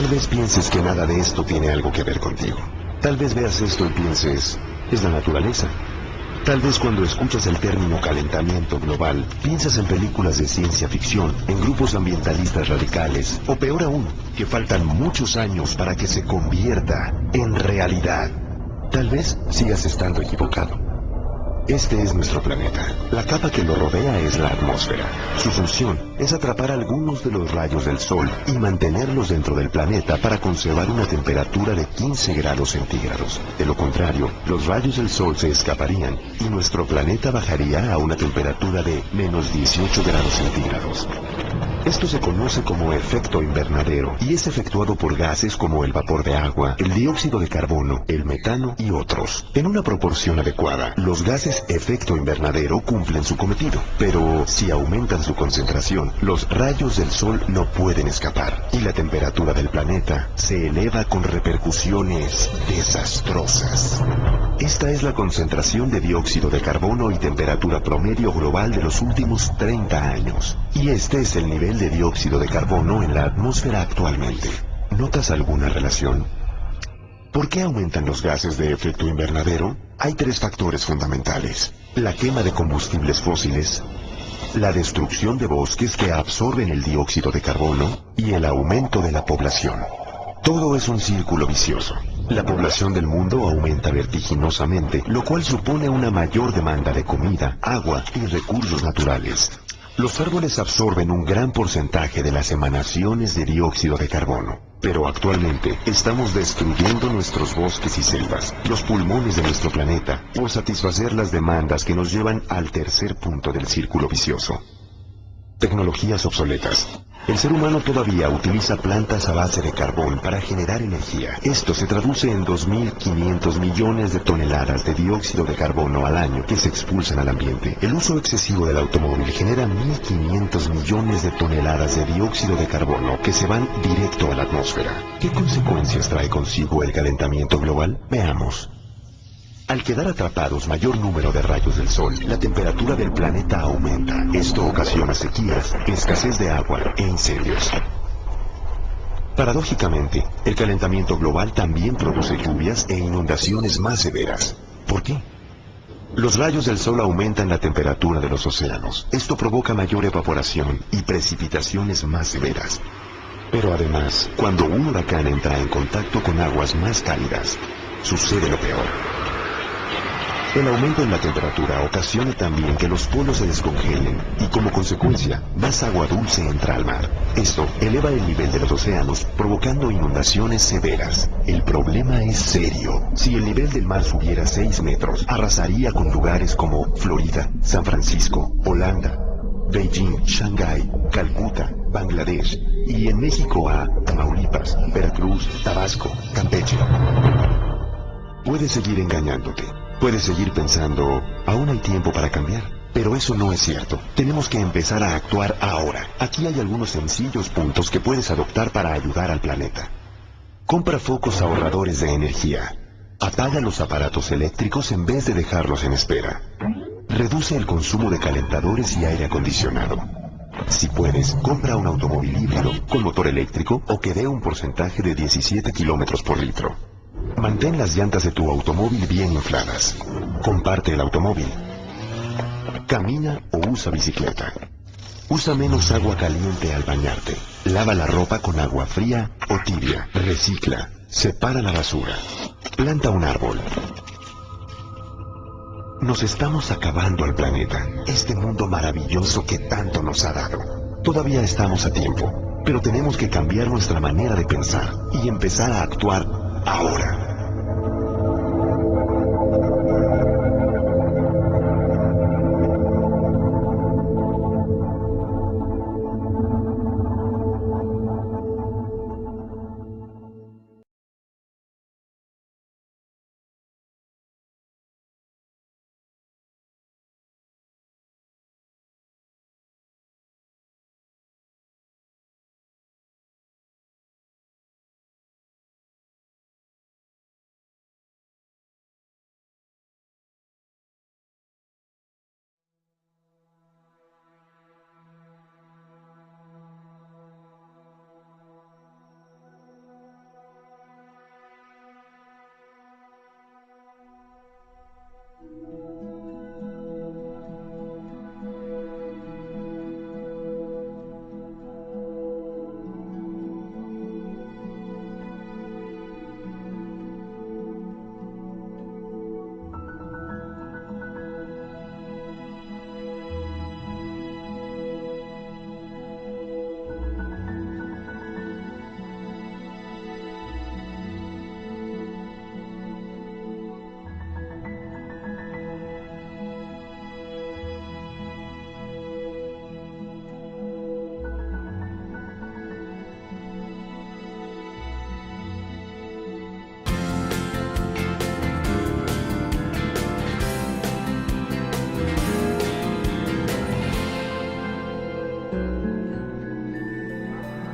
Tal vez pienses que nada de esto tiene algo que ver contigo. Tal vez veas esto y pienses, es la naturaleza. Tal vez cuando escuchas el término calentamiento global, piensas en películas de ciencia ficción, en grupos ambientalistas radicales, o peor aún, que faltan muchos años para que se convierta en realidad. Tal vez sigas estando equivocado. Este es nuestro planeta. La capa que lo rodea es la atmósfera. Su función es atrapar algunos de los rayos del Sol y mantenerlos dentro del planeta para conservar una temperatura de 15 grados centígrados. De lo contrario, los rayos del Sol se escaparían y nuestro planeta bajaría a una temperatura de menos 18 grados centígrados. Esto se conoce como efecto invernadero y es efectuado por gases como el vapor de agua, el dióxido de carbono, el metano y otros. En una proporción adecuada, los gases efecto invernadero cumplen su cometido, pero si aumentan su concentración, los rayos del Sol no pueden escapar y la temperatura del planeta se eleva con repercusiones desastrosas. Esta es la concentración de dióxido de carbono y temperatura promedio global de los últimos 30 años. Y este es el nivel de dióxido de carbono en la atmósfera actualmente. ¿Notas alguna relación? ¿Por qué aumentan los gases de efecto invernadero? Hay tres factores fundamentales: la quema de combustibles fósiles, la destrucción de bosques que absorben el dióxido de carbono y el aumento de la población. Todo es un círculo vicioso. La población del mundo aumenta vertiginosamente, lo cual supone una mayor demanda de comida, agua y recursos naturales. Los árboles absorben un gran porcentaje de las emanaciones de dióxido de carbono, pero actualmente estamos destruyendo nuestros bosques y selvas, los pulmones de nuestro planeta, por satisfacer las demandas que nos llevan al tercer punto del círculo vicioso. Tecnologías obsoletas. El ser humano todavía utiliza plantas a base de carbón para generar energía. Esto se traduce en 2.500 millones de toneladas de dióxido de carbono al año que se expulsan al ambiente. El uso excesivo del automóvil genera 1.500 millones de toneladas de dióxido de carbono que se van directo a la atmósfera. ¿Qué consecuencias trae consigo el calentamiento global? Veamos. Al quedar atrapados mayor número de rayos del Sol, la temperatura del planeta aumenta. Esto ocasiona sequías, escasez de agua e incendios. Paradójicamente, el calentamiento global también produce lluvias e inundaciones más severas. ¿Por qué? Los rayos del Sol aumentan la temperatura de los océanos. Esto provoca mayor evaporación y precipitaciones más severas. Pero además, cuando un huracán entra en contacto con aguas más cálidas, sucede lo peor. El aumento en la temperatura ocasiona también que los polos se descongelen y como consecuencia, más agua dulce entra al mar. Esto eleva el nivel de los océanos, provocando inundaciones severas. El problema es serio. Si el nivel del mar subiera 6 metros, arrasaría con lugares como Florida, San Francisco, Holanda, Beijing, Shanghái, Calcuta, Bangladesh y en México a Tamaulipas, Veracruz, Tabasco, Campeche. Puedes seguir engañándote. Puedes seguir pensando, aún hay tiempo para cambiar. Pero eso no es cierto. Tenemos que empezar a actuar ahora. Aquí hay algunos sencillos puntos que puedes adoptar para ayudar al planeta. Compra focos ahorradores de energía. Apaga los aparatos eléctricos en vez de dejarlos en espera. Reduce el consumo de calentadores y aire acondicionado. Si puedes, compra un automóvil híbrido con motor eléctrico o que dé un porcentaje de 17 kilómetros por litro. Mantén las llantas de tu automóvil bien infladas. Comparte el automóvil. Camina o usa bicicleta. Usa menos agua caliente al bañarte. Lava la ropa con agua fría o tibia. Recicla. Separa la basura. Planta un árbol. Nos estamos acabando al planeta, este mundo maravilloso que tanto nos ha dado. Todavía estamos a tiempo, pero tenemos que cambiar nuestra manera de pensar y empezar a actuar ahora.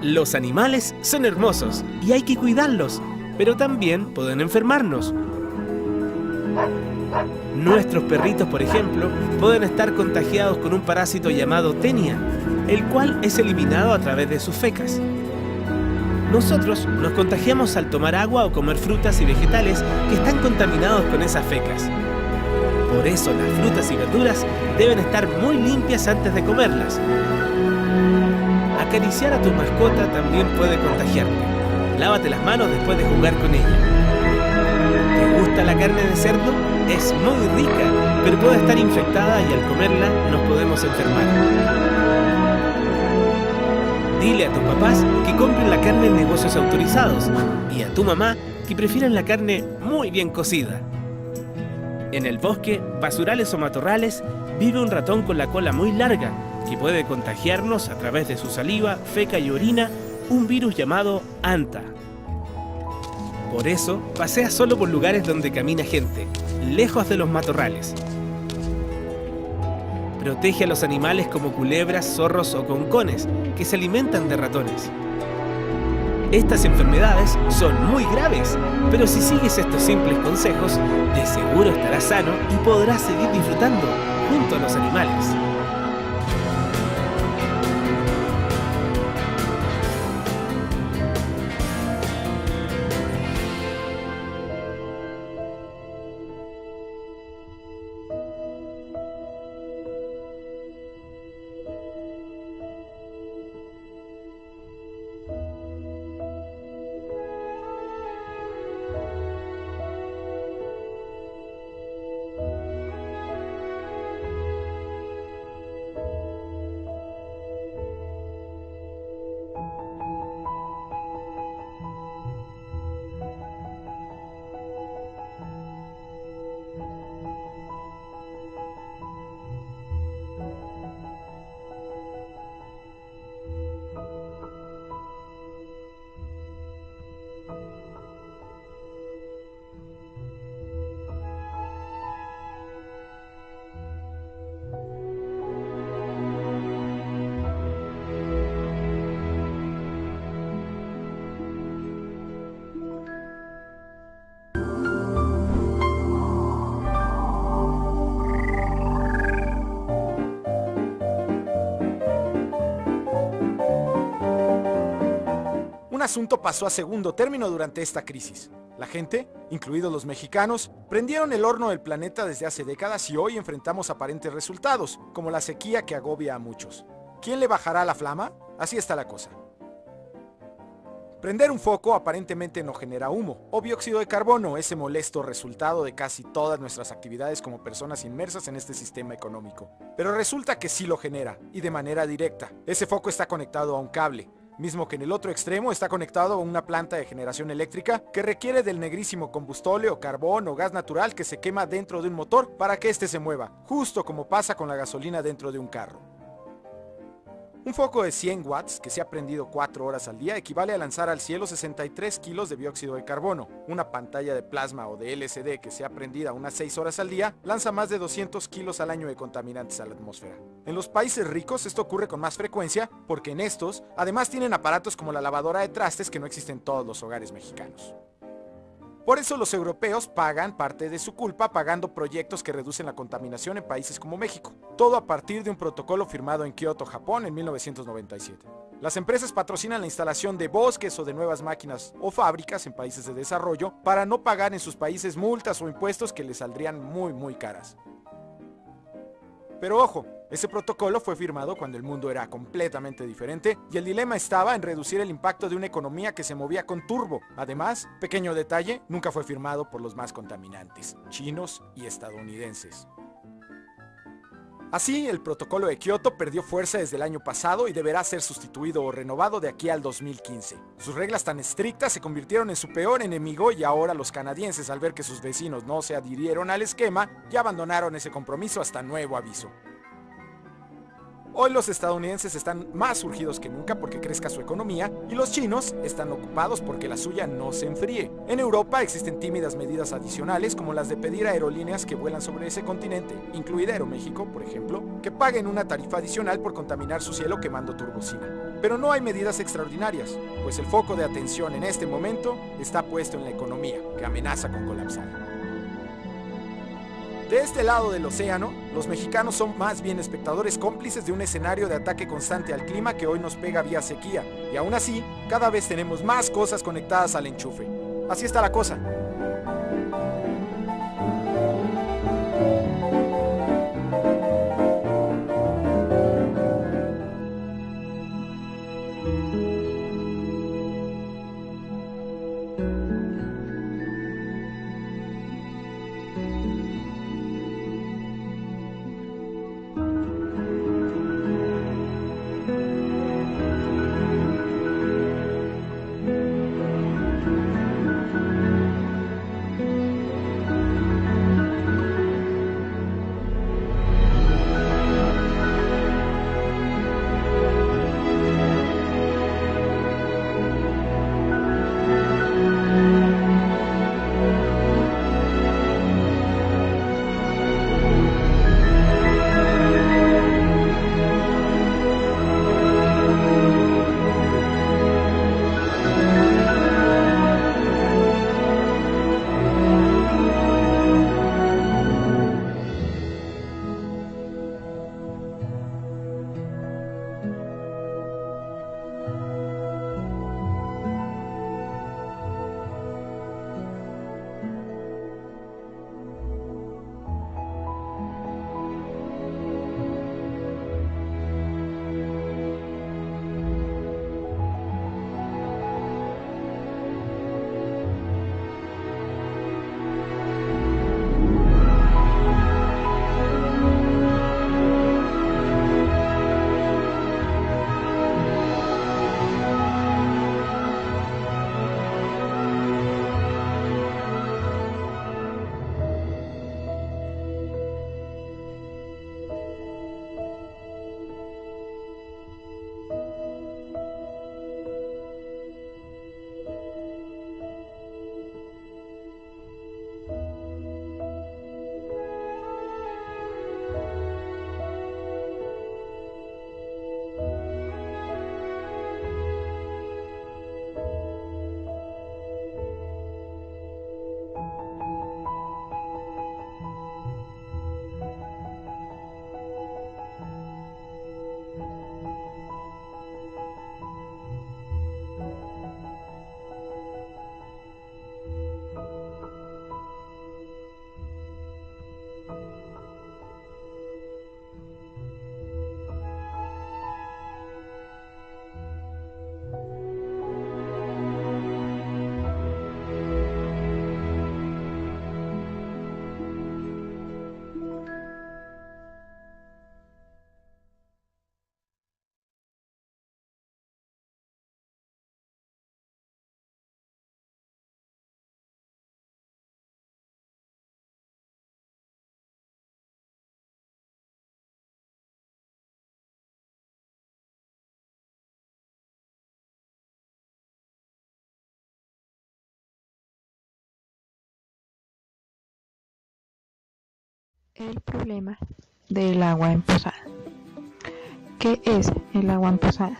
Los animales son hermosos y hay que cuidarlos, pero también pueden enfermarnos. Nuestros perritos, por ejemplo, pueden estar contagiados con un parásito llamado tenia, el cual es eliminado a través de sus fecas. Nosotros nos contagiamos al tomar agua o comer frutas y vegetales que están contaminados con esas fecas. Por eso las frutas y verduras deben estar muy limpias antes de comerlas. Acariciar a tu mascota también puede contagiarte. Lávate las manos después de jugar con ella. ¿Te gusta la carne de cerdo? Es muy rica, pero puede estar infectada y al comerla nos podemos enfermar. Dile a tus papás que compren la carne en negocios autorizados y a tu mamá que prefieran la carne muy bien cocida. En el bosque, basurales o matorrales, vive un ratón con la cola muy larga que puede contagiarnos a través de su saliva, feca y orina un virus llamado anta. Por eso, pasea solo por lugares donde camina gente, lejos de los matorrales. Protege a los animales como culebras, zorros o concones, que se alimentan de ratones. Estas enfermedades son muy graves, pero si sigues estos simples consejos, de seguro estarás sano y podrás seguir disfrutando junto a los animales. Un asunto pasó a segundo término durante esta crisis. La gente, incluidos los mexicanos, prendieron el horno del planeta desde hace décadas y hoy enfrentamos aparentes resultados, como la sequía que agobia a muchos. ¿Quién le bajará la flama? Así está la cosa. Prender un foco aparentemente no genera humo o dióxido de carbono, ese molesto resultado de casi todas nuestras actividades como personas inmersas en este sistema económico. Pero resulta que sí lo genera, y de manera directa. Ese foco está conectado a un cable, mismo que en el otro extremo está conectado a una planta de generación eléctrica que requiere del negrísimo combustóleo, carbón o gas natural que se quema dentro de un motor para que éste se mueva, justo como pasa con la gasolina dentro de un carro. Un foco de 100 watts que se ha prendido 4 horas al día equivale a lanzar al cielo 63 kilos de dióxido de carbono. Una pantalla de plasma o de LCD que sea prendida unas 6 horas al día lanza más de 200 kilos al año de contaminantes a la atmósfera. En los países ricos esto ocurre con más frecuencia porque en estos además tienen aparatos como la lavadora de trastes que no existen en todos los hogares mexicanos. Por eso los europeos pagan parte de su culpa pagando proyectos que reducen la contaminación en países como México. Todo a partir de un protocolo firmado en Kioto, Japón, en 1997. Las empresas patrocinan la instalación de bosques o de nuevas máquinas o fábricas en países de desarrollo para no pagar en sus países multas o impuestos que les saldrían muy caras. Pero ojo, ese protocolo fue firmado cuando el mundo era completamente diferente y el dilema estaba en reducir el impacto de una economía que se movía con turbo. Además, pequeño detalle, nunca fue firmado por los más contaminantes, chinos y estadounidenses. Así, el protocolo de Kioto perdió fuerza desde el año pasado y deberá ser sustituido o renovado de aquí al 2015. Sus reglas tan estrictas se convirtieron en su peor enemigo y ahora los canadienses, al ver que sus vecinos no se adhirieron al esquema, ya abandonaron ese compromiso hasta nuevo aviso. Hoy los estadounidenses están más urgidos que nunca porque crezca su economía y los chinos están ocupados porque la suya no se enfríe. En Europa existen tímidas medidas adicionales como las de pedir a aerolíneas que vuelan sobre ese continente, incluida Aeroméxico, por ejemplo, que paguen una tarifa adicional por contaminar su cielo quemando turbocina. Pero no hay medidas extraordinarias, pues el foco de atención en este momento está puesto en la economía, que amenaza con colapsar. De este lado del océano, los mexicanos son más bien espectadores cómplices de un escenario de ataque constante al clima que hoy nos pega vía sequía, y aún así, cada vez tenemos más cosas conectadas al enchufe. Así está la cosa. El problema del agua emposada. ¿Qué es el agua emposada?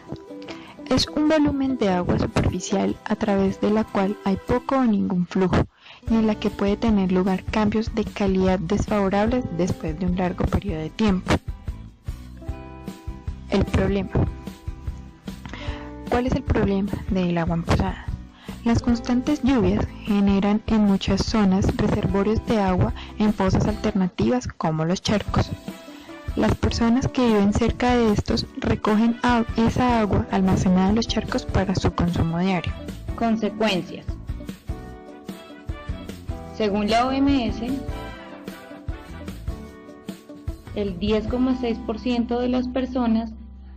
Es un volumen de agua superficial a través de la cual hay poco o ningún flujo y en la que puede tener lugar cambios de calidad desfavorables después de un largo periodo de tiempo. El problema. ¿Cuál es el problema del agua en posada? Las constantes lluvias generan en muchas zonas reservorios de agua en fosas alternativas como los charcos. Las personas que viven cerca de estos recogen esa agua almacenada en los charcos para su consumo diario. Consecuencias. Según la OMS, el 10,6% de las personas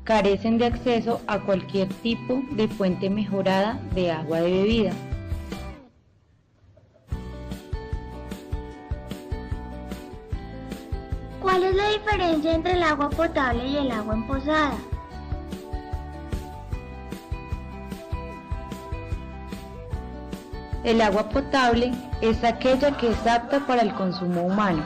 carecen de acceso a cualquier tipo de fuente mejorada de agua de bebida. ¿Cuál es la diferencia entre el agua potable y el agua empozada? El agua potable es aquella que es apta para el consumo humano.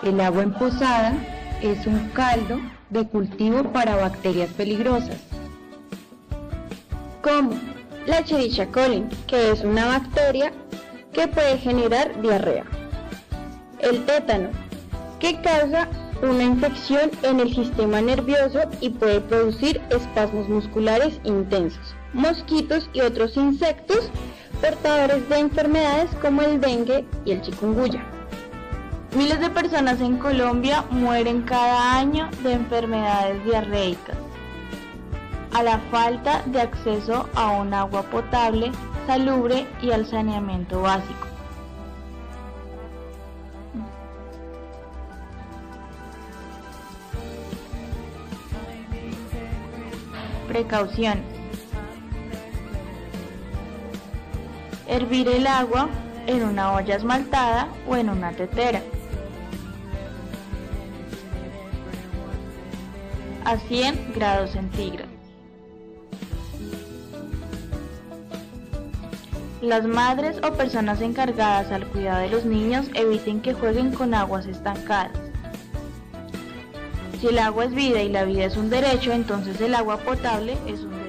El agua empozada es un caldo de cultivo para bacterias peligrosas. Como la Escherichia coli, que es una bacteria que puede generar diarrea. El tétano, que causa una infección en el sistema nervioso y puede producir espasmos musculares intensos. Mosquitos y otros insectos portadores de enfermedades como el dengue y el chikungunya. Miles de personas en Colombia mueren cada año de enfermedades diarreicas a la falta de acceso a un agua potable, salubre y al saneamiento básico. Precauciones. Hervir el agua en una olla esmaltada o en una tetera. A 100 grados centígrados. Las madres o personas encargadas al cuidado de los niños eviten que jueguen con aguas estancadas. Si el agua es vida y la vida es un derecho, entonces el agua potable es un derecho.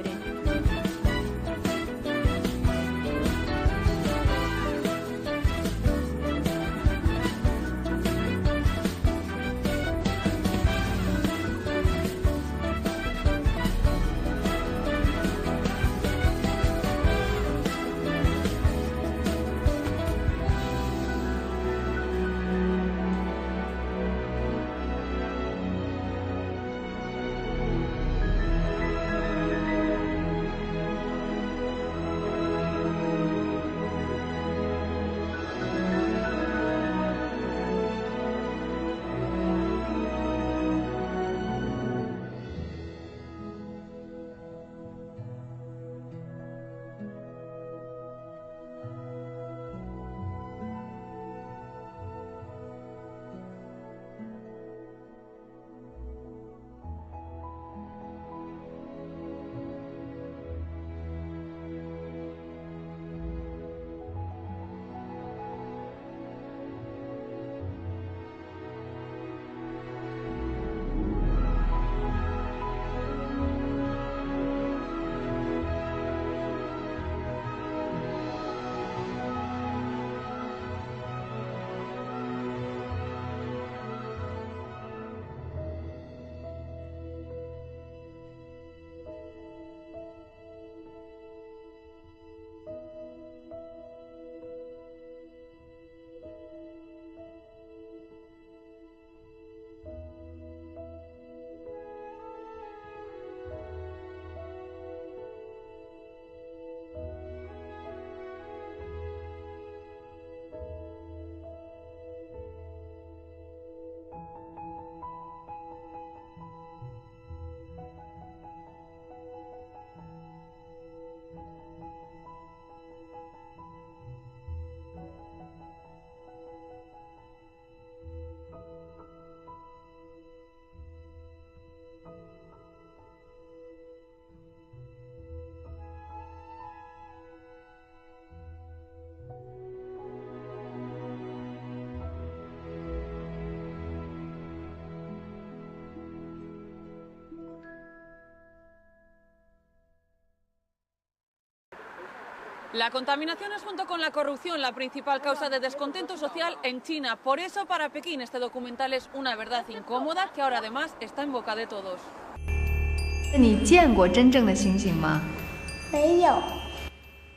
La contaminación es, junto con la corrupción, la principal causa de descontento social en China. Por eso, para Pekín, este documental es una verdad incómoda que ahora además está en boca de todos.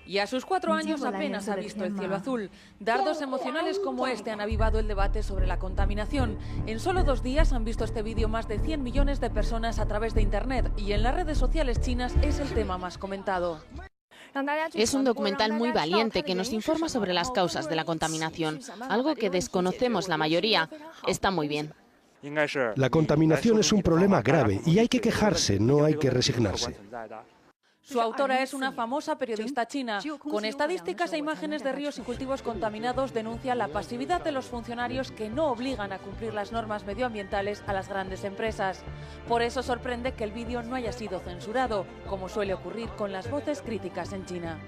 Y a sus 4 años apenas ha visto el cielo azul. Dardos emocionales como este han avivado el debate sobre la contaminación. En solo 2 días han visto este vídeo más de 100 millones de personas a través de Internet y en las redes sociales chinas es el tema más comentado. Es un documental muy valiente que nos informa sobre las causas de la contaminación, algo que desconocemos la mayoría. Está muy bien. La contaminación es un problema grave y hay que quejarse, no hay que resignarse. Su autora es una famosa periodista china. Con estadísticas e imágenes de ríos y cultivos contaminados denuncia la pasividad de los funcionarios que no obligan a cumplir las normas medioambientales a las grandes empresas. Por eso sorprende que el vídeo no haya sido censurado, como suele ocurrir con las voces críticas en China.